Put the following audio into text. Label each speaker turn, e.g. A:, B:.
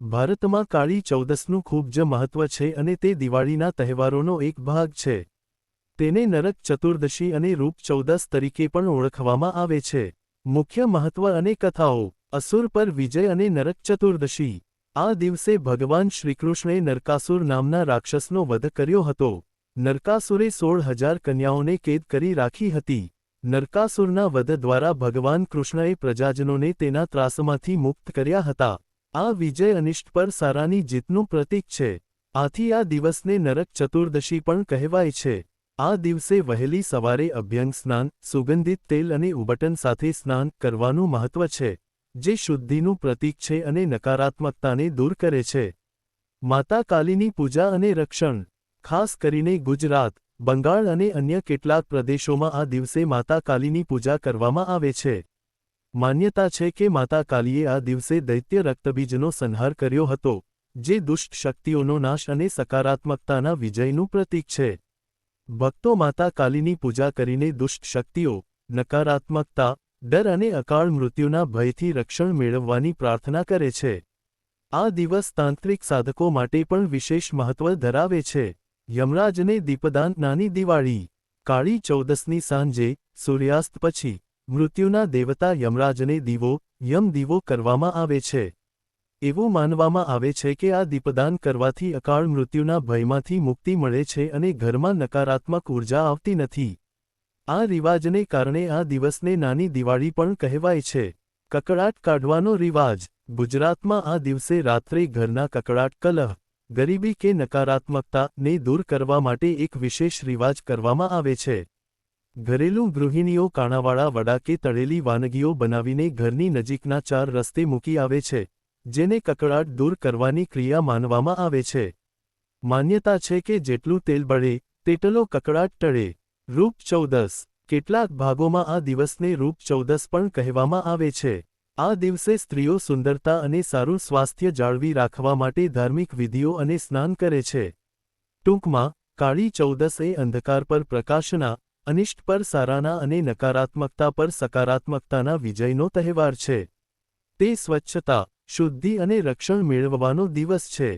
A: ભારતમાં કાળી ચૌદસનું ખૂબ જ મહત્વ છે અને તે દિવાળીના તહેવારોનો એક ભાગ છે. તેને નરક ચતુર્દશી અને રૂપ ચૌદસ તરીકે પણ ઓળખવામાં આવે છે. મુખ્ય મહત્વ અને કથાઓ: અસુર પર વિજય અને નરક ચતુર્દશી. આ દિવસે ભગવાન શ્રીકૃષ્ણે નરકાસુર નામના રાક્ષસનો વધ કર્યો હતો. નરકાસુરે 16,000 કન્યાઓને કેદ કરી રાખી હતી. નરકાસુરના વધ દ્વારા ભગવાન કૃષ્ણએ પ્રજાજનોને તેના ત્રાસમાંથી મુક્ત કર્યા હતા. આ વિજય અનિષ્ટ પર સારાની જીતનું પ્રતીક છે. આથી આ દિવસને નરક ચતુર્દશી પણ કહેવાય છે. આ દિવસે વહેલી સવારે અભ્યંગ સ્નાન, સુગંધિત તેલ અને ઉબટન સાથે સ્નાન કરવાનું મહત્વ છે, જે શુદ્ધિનું પ્રતીક છે અને નકારાત્મકતાને દૂર કરે છે. માતા કાલીની પૂજા અને રક્ષણ. ખાસ કરીને ગુજરાત, બંગાળ અને અન્ય કેટલાક પ્રદેશોમાં આ દિવસે માતા કાલીની પૂજા કરવામાં આવે છે. માન્યતા છે કે માતા કાલીએ આ દિવસે દૈત્ય રક્તબીજનો સંહાર કર્યો હતો, જે દુષ્ટ શક્તિઓનો નાશ અને સકારાત્મકતાના વિજયનું પ્રતીક છે. ભક્તો માતા કાલીની પૂજા કરીને દુષ્ટ શક્તિઓ, નકારાત્મકતા, ડર અને અકાળ મૃત્યુના ભયથી રક્ષણ મેળવવાની પ્રાર્થના કરે છે. આ દિવસ તાંત્રિક સાધકો માટે પણ વિશેષ મહત્વ ધરાવે છે. યમરાજને દીપદાન. નાની દિવાળી. કાળી ચૌદસની સાંજે, સૂર્યાસ્ત પછી, મૃત્યુના દેવતા યમરાજને યમ દીવો કરવામાં આવે છે. એવું માનવામાં આવે છે કે આ દીપદાન કરવાથી અકાળ મૃત્યુના ભયમાંથી મુક્તિ મળે છે અને ઘરમાં નકારાત્મક ઉર્જા આવતી નથી. આ રિવાજને કારણે આ દિવસને નાની દિવાળી પણ કહેવાય છે. કકળાટ કાઢવાનો રિવાજ. ગુજરાતમાં આ દિવસે રાત્રે ઘરના કકળાટ, કલહ, ગરીબી કે નકારાત્મકતાને દૂર કરવા માટે એક વિશેષ રિવાજ કરવામાં આવે છે. ઘરેલું ગૃહિણીઓ કાણાવાળા વડા કે તળેલી વાનગીઓ બનાવીને ઘરની નજીકના 4 રસ્તે મૂકી આવે છે, જેને કકળાટ દૂર કરવાની ક્રિયા માનવામાં આવે છે. માન્યતા છે કે જેટલું તેલ બળે, તેટલો કકળાટ ટળે. રૂપ ચૌદસ. કેટલાક ભાગોમાં આ દિવસને રૂપ ચૌદસ પણ કહેવામાં આવે છે. આ દિવસે સ્ત્રીઓ સુંદરતા અને સારું સ્વાસ્થ્ય જાળવી રાખવા માટે ધાર્મિક વિધિઓ અને સ્નાન કરે છે. ટૂંકમાં, કાળી ચૌદસ એ અંધકાર પર પ્રકાશના, અનિષ્ટ પર સારાના અને નકારાત્મકતા પર સકારાત્મકતાના વિજયનો તહેવાર છે. તે સ્વચ્છતા, શુદ્ધિ અને રક્ષણ મેળવવાનો દિવસ છે.